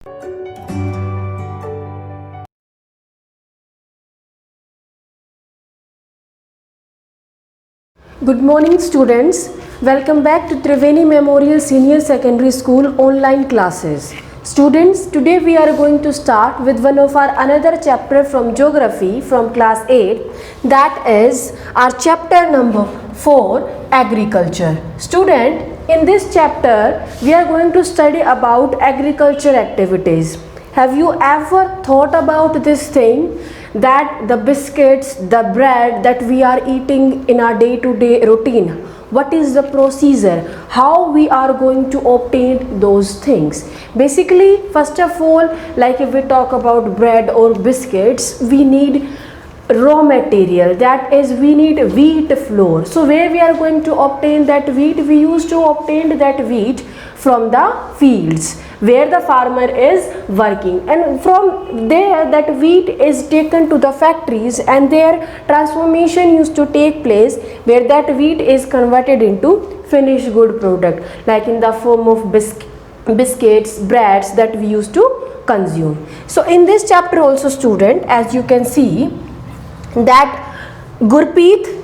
Good morning students, welcome back to Triveni Memorial Senior Secondary School online classes. Students, today we are going to start with one of our another chapter from geography from class 8, that is our chapter number 4, agriculture. Student, in this chapter we are going to study about agriculture activities. Have you ever thought about this thing, that the biscuits, the bread that we are eating in our day-to-day routine, what is the procedure, how we are going to obtain those things? Basically, first of all, like if we talk about bread or biscuits, we need raw material, that is we need wheat flour. So where we are going to obtain that wheat? We used to obtain that wheat from the fields where the farmer is working, and from there that wheat is taken to the factories and their transformation used to take place, where that wheat is converted into finished good product, like in the form of biscuits, breads that we used to consume. So in this chapter also, student, as you can see that Gurpreet,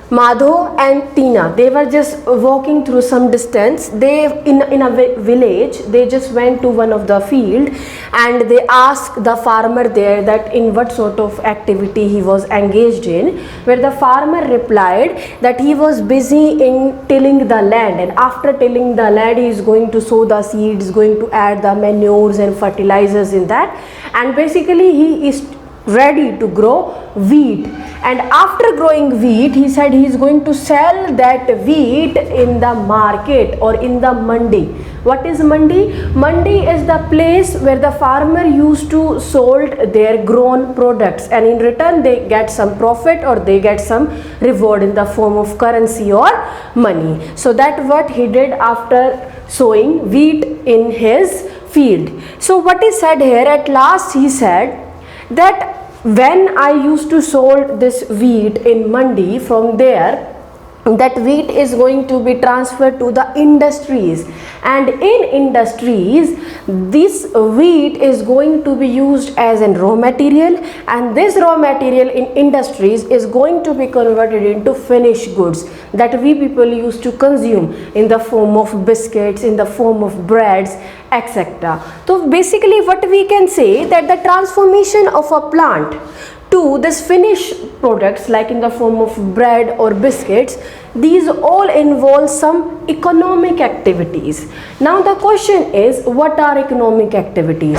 Madho and Tina, they were just walking through some distance. They in a village, they just went to one of the field and they asked the farmer there that in what sort of activity he was engaged in, where the farmer replied that he was busy in tilling the land, and after tilling the land he is going to sow the seeds, going to add the manures and fertilizers in that, and basically he is ready to grow wheat. And after growing wheat, he said he is going to sell that wheat in the market or in the mandi. What is mandi? Mandi is the place where the farmer used to sold their grown products, and in return they get some profit or they get some reward in the form of currency or money. So that what he did after sowing wheat in his field. So what is said here, at last he said that when I used to sold this wheat in mandi, from there that wheat is going to be transferred to the industries, and in industries this wheat is going to be used as a raw material, and this raw material in industries is going to be converted into finished goods that we people used to consume in the form of biscuits, in the form of breads, etc. So basically what we can say, that the transformation of a plant to this finished products, like in the form of bread or biscuits, these all involve some economic activities. Now the question is, what are economic activities?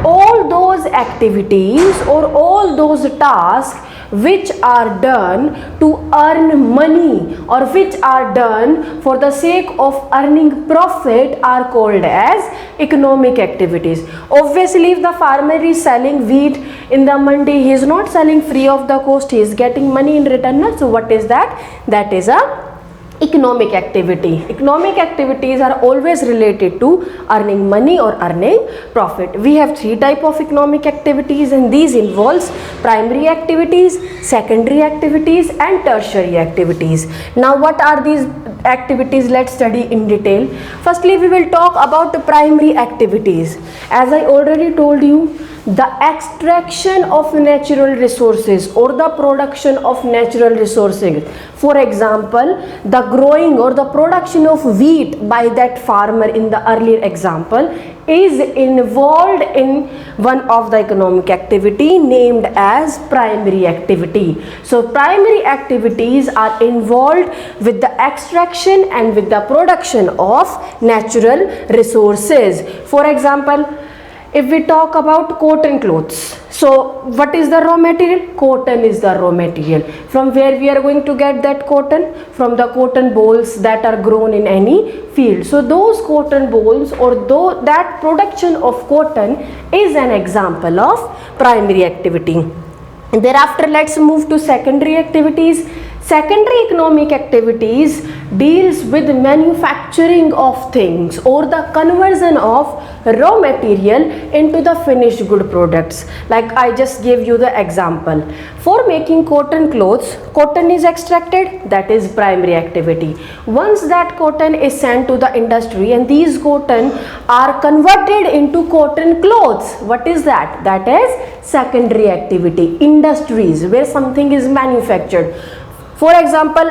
All those activities or all those tasks which are done to earn money or which are done for the sake of earning profit are called as economic activities. Obviously, if the farmer is selling wheat in the mandi, he is not selling free of the cost, he is getting money in return. So what is that? That is a economic activity. Economic activities are always related to earning money or earning profit. We have three types of economic activities, and these involves primary activities, secondary activities and tertiary activities. Now what are these activities? Let's study in detail. Firstly, we will talk about the primary activities. As I already told you, the extraction of natural resources or the production of natural resources. For example, the growing or the production of wheat by that farmer in the earlier example is involved in one of the economic activity named as primary activity. So primary activities are involved with the extraction and with the production of natural resources. For example, if we talk about cotton clothes, so what is the raw material? Cotton is the raw material. From where we are going to get that cotton? From the cotton bolls that are grown in any field. So those cotton bolls or that production of cotton is an example of primary activity. And thereafter, let's move to secondary activities. Secondary economic activities deals with manufacturing of things or the conversion of raw material into the finished good products. Like I just gave you the example. For making cotton clothes, cotton is extracted, that is primary activity. Once that cotton is sent to the industry and these cotton are converted into cotton clothes, what is that? That is secondary activity. Industries where something is manufactured. For example,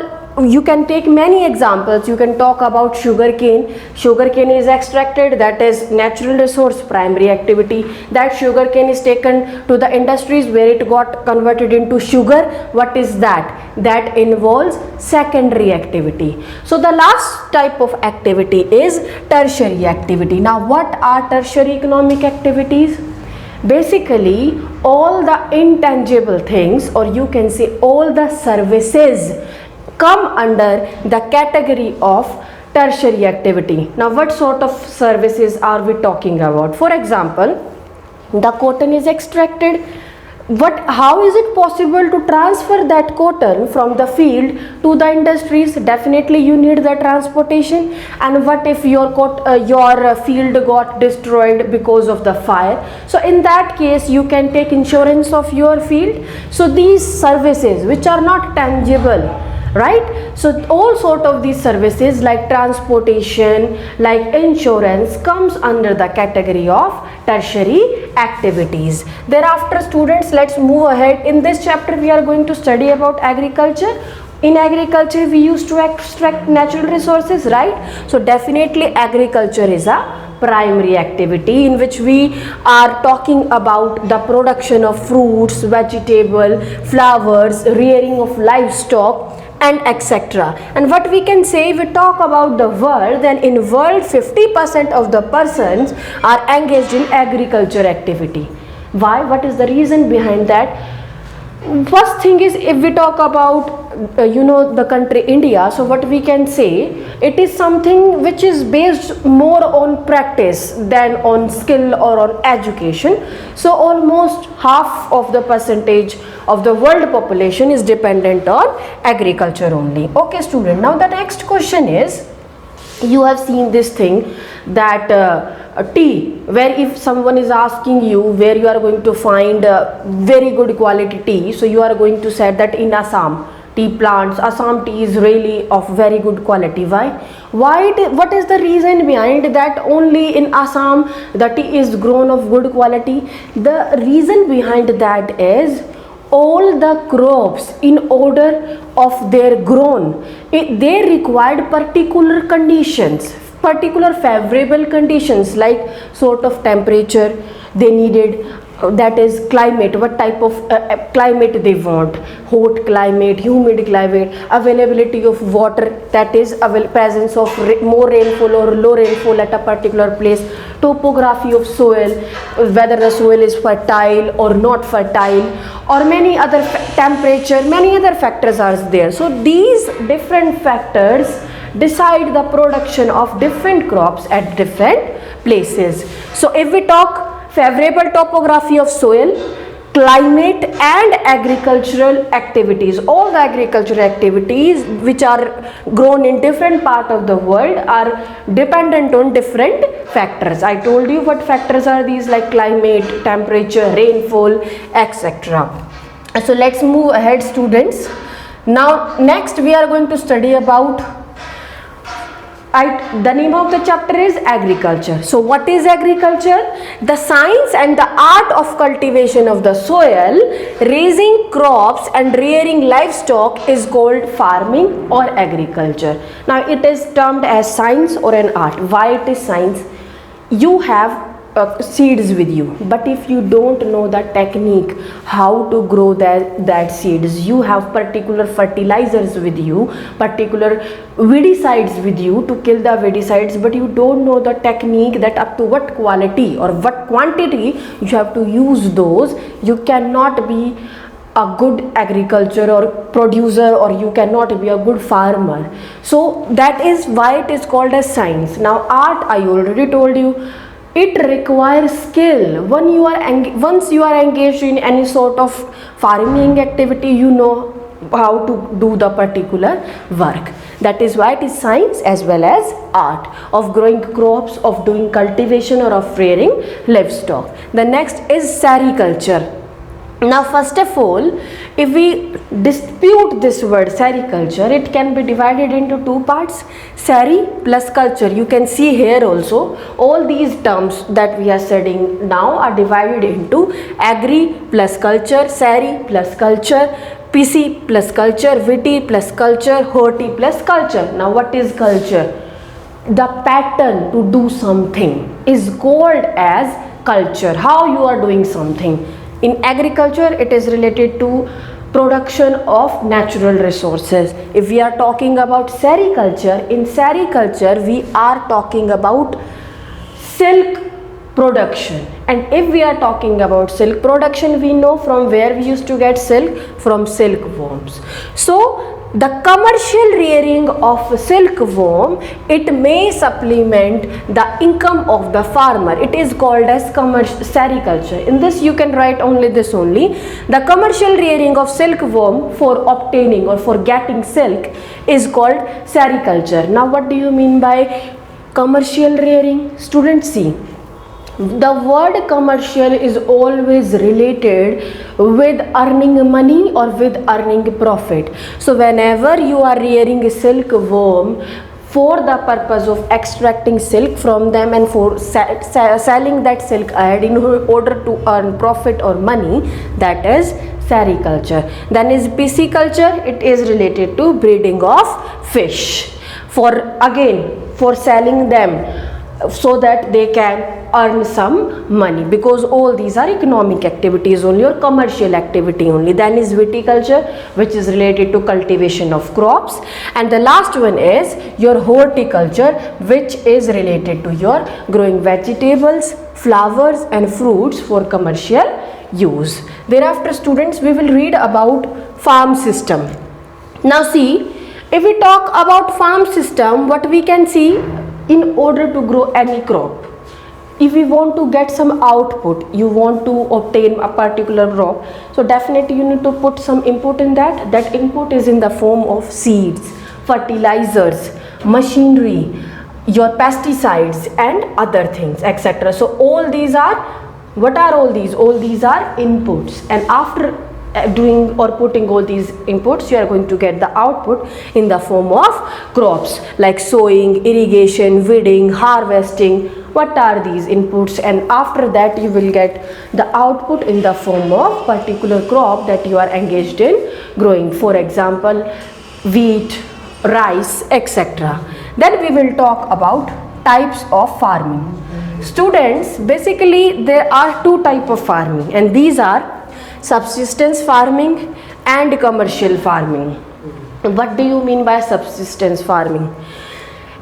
you can take many examples. You can talk about sugarcane. Sugarcane is extracted, that is natural resource, primary activity. That sugarcane is taken to the industries where it got converted into sugar. What is that? That involves secondary activity. So the last type of activity is tertiary activity. Now what are tertiary economic activities? Basically all the intangible things, or you can say all the services, come under the category of tertiary activity. Now what sort of services are we talking about? For example, the cotton is extracted. How is it possible to transfer that cotton from the field to the industries? Definitely you need the transportation. And what if your field got destroyed because of the fire? So in that case you can take insurance of your field. So these services which are not tangible, right? So all sort of these services like transportation, like insurance, comes under the category of tertiary activities. Thereafter students, let's move ahead. In this chapter we are going to study about agriculture. In agriculture we used to extract natural resources, right? So definitely agriculture is a primary activity in which we are talking about the production of fruits, vegetable, flowers, rearing of livestock, and etc. And what we can say, we talk about the world, then in world 50% of the persons are engaged in agriculture activity. Why? What is the reason behind that? First thing is, if we talk about the country India, so what we can say, it is something which is based more on practice than on skill or on education. So almost half of the percentage of the world population is dependent on agriculture only. Okay student, now the next question is, you have seen this thing that tea, where if someone is asking you where you are going to find very good quality tea, so you are going to say that in Assam tea plants, Assam tea is really of very good quality. Why? What is the reason behind that only in Assam the tea is grown of good quality? The reason behind that is, all the crops, in order of their grown, they required particular conditions, particular favorable conditions, like sort of temperature they needed, that is climate, what type of climate they want, hot climate, humid climate, availability of water, that is presence of more rainfall or low rainfall at a particular place, topography of soil, whether the soil is fertile or not fertile, or many other temperature, many other factors are there. So these different factors decide the production of different crops at different places. So if we talk favorable topography of soil, climate, and agricultural activities, all the agricultural activities which are grown in different part of the world are dependent on different factors. I told you what factors are these, like climate, temperature, rainfall, etc. So let's move ahead students. Now next we are going to study about, the name of the chapter is agriculture. So what is agriculture? The science and the art of cultivation of the soil, raising crops and rearing livestock is called farming or agriculture. Now it is termed as science or an art. Why it is science? You have seeds with you, but if you don't know the technique how to grow that seeds, you have particular fertilizers with you, particular weedicides with you to kill the weedicides, but you don't know the technique that up to what quality or what quantity you have to use those, you cannot be a good agriculture or producer, or you cannot be a good farmer. So that is why it is called as science. Now art, I already told you, it requires skill. Once you are engaged in any sort of farming activity, you know how to do the particular work. That is why it is science as well as art of growing crops, of doing cultivation or of rearing livestock. The next is sericulture. Now first of all, if we dispute this word sericulture, it can be divided into two parts, seri plus culture. You can see here also all these terms that we are studying now are divided into agri plus culture, seri plus culture, PC plus culture, viti plus culture, horti plus culture. Now what is culture? The pattern to do something is called as culture, how you are doing something. In agriculture, it is related to production of natural resources. If we are talking about sericulture, in sericulture we are talking about silk production. And if we are talking about silk production, we know from where we used to get silk, from silkworms. So the commercial rearing of silkworm, it may supplement the income of the farmer. It is called as sericulture. In this you can write only this only. The commercial rearing of silkworm for obtaining or for getting silk is called sericulture. Now what do you mean by commercial rearing? Students, see, the word commercial is always related with earning money or with earning profit. So whenever you are rearing a silkworm for the purpose of extracting silk from them and for selling that silk ahead in order to earn profit or money, that is sericulture. Then is pisciculture. It is related to breeding of fish for selling them so that they can earn some money, because all these are economic activities only or commercial activity only. Then is viticulture, which is related to cultivation of crops. And the last one is your horticulture, which is related to your growing vegetables, flowers and fruits for commercial use. Thereafter, students, we will read about farm system. Now see, if we talk about farm system, what we can see, in order to grow any crop, if we want to get some output, you want to obtain a particular crop, so definitely you need to put some input in that. That input is in the form of seeds, fertilizers, machinery, your pesticides and other things, etc. So all these are, what are all these? All these are inputs, and after doing or putting all these inputs, you are going to get the output in the form of crops like sowing, irrigation, weeding, harvesting. What are these inputs? And after that you will get the output in the form of particular crop that you are engaged in growing, for example wheat, rice, etc. Then we will talk about types of farming. Students, basically there are two types of farming, and these are subsistence farming and commercial farming. What do you mean by subsistence farming?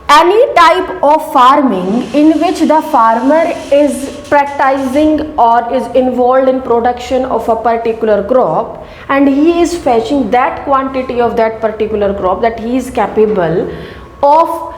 Any type of farming in which the farmer is practicing or is involved in production of a particular crop, and he is fetching that quantity of that particular crop that he is capable of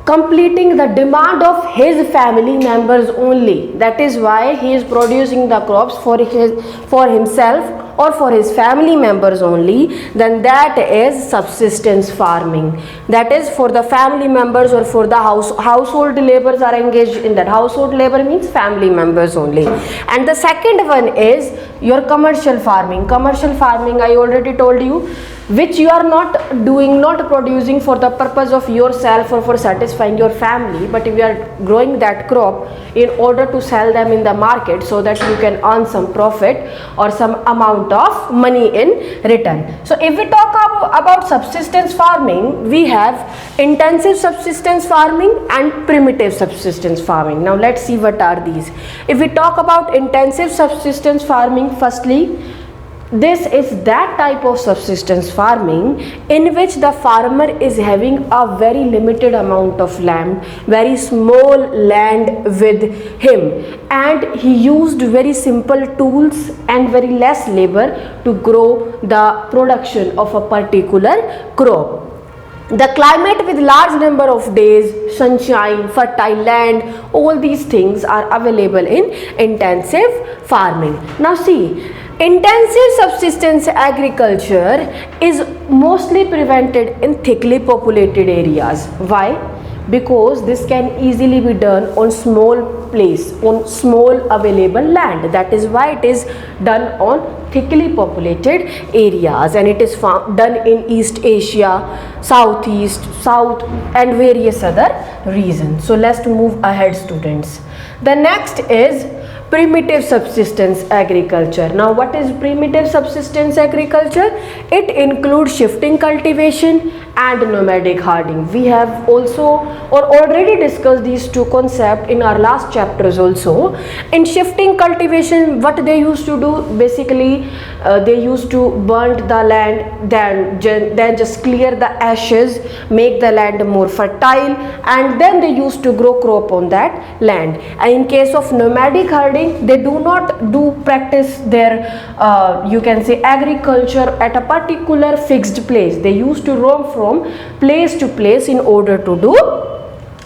completing the demand of his family members only. That is why he is producing the crops for himself or for his family members only. Then that is subsistence farming. That is for the family members or for the household laborers are engaged in that. Household labor means family members only. And the second one is your commercial farming. Commercial farming, I already told you, which you are not doing, not producing for the purpose of yourself or for satisfying your family, but if you are growing that crop in order to sell them in the market so that you can earn some profit or some amount of money in return. So if we talk about subsistence farming, we have intensive subsistence farming and primitive subsistence farming. Now let's see what are these. If we talk about intensive subsistence farming, firstly, this is that type of subsistence farming in which the farmer is having a very limited amount of land, very small land with him, and he used very simple tools and very less labor to grow the production of a particular crop. The climate with large number of days, sunshine, fertile land, all these things are available in intensive farming. Now see, Intensive subsistence agriculture is mostly prevented in thickly populated areas. Why? Because this can easily be done on small place, on small available land. That is why it is done on thickly populated areas, and it is done in East Asia, Southeast, South, and various other regions. So let's move ahead, students. The next is primitive subsistence agriculture. Now what is primitive subsistence agriculture? It includes shifting cultivation and nomadic herding. We have also or already discussed these two concepts in our last chapters also. In shifting cultivation, what they used to do, basically they used to burn the land, then just clear the ashes, make the land more fertile, and then they used to grow crop on that land. And in case of nomadic herding, they do not practice their you can say agriculture at a particular fixed place. They used to roam from place to place in order to do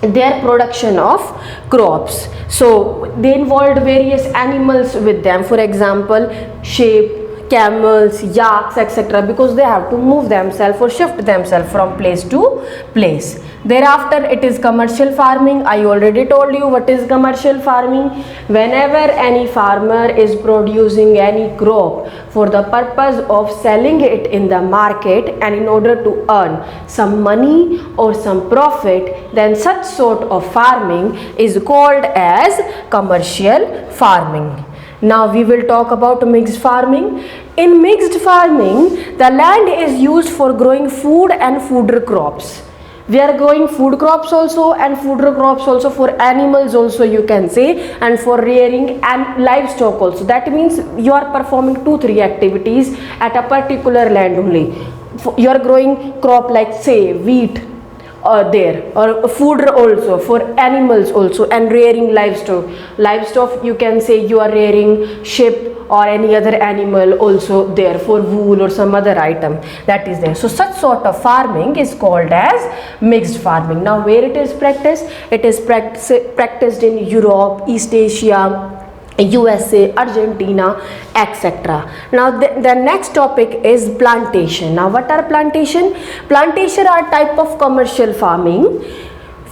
their production of crops. So they involved various animals with them, for example sheep, camels, yaks, etc., because they have to move themselves or shift themselves from place to place. Thereafter it is commercial farming. I already told you what is commercial farming. Whenever any farmer is producing any crop for the purpose of selling it in the market and in order to earn some money or some profit, then such sort of farming is called as commercial farming. Now we will talk about mixed farming. In mixed farming, the land is used for growing food and fodder crops. We are growing food crops also and fodder crops also, for animals also you can say, and for rearing and livestock also. That means you are performing 2-3 activities at a particular land only. You are growing crop like say wheat, or food also for animals also, and rearing livestock you can say you are rearing sheep or any other animal also there for wool or some other item that is there. So such sort of farming is called as mixed farming. Now where it is practiced? It is practiced in Europe, East Asia, USA, Argentina, etc. Now the next topic is plantation. Now what are plantation? Plantation are type of commercial farming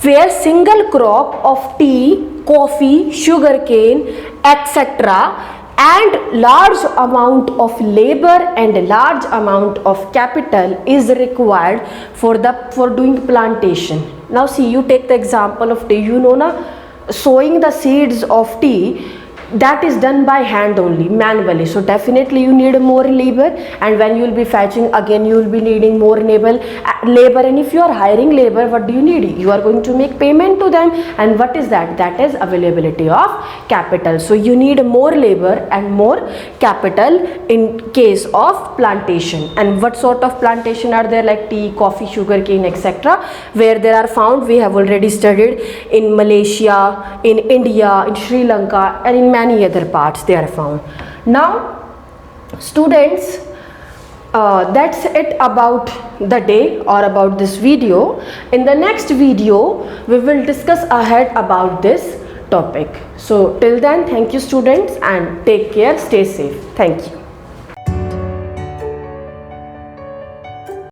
where single crop of tea, coffee, sugarcane, etc., and large amount of labor and large amount of capital is required for doing plantation. Now see, you take the example of tea. You know na, sowing the seeds of tea, that is done by hand only, manually. So definitely you need more labor, and when you will be fetching, again you will be needing more labor. And if you are hiring labor, what do you need? You are going to make payment to them, and what is that? That is availability of capital. So you need more labor and more capital in case of plantation. And what sort of plantation are there? Like tea, coffee, sugarcane, etc., where they are found, we have already studied in Malaysia, in India, in Sri Lanka, and in many other parts they are found. Now students, that's it about the day or about this video. In the next video we will discuss ahead about this topic. So till then, thank you students, and take care, stay safe. Thank you.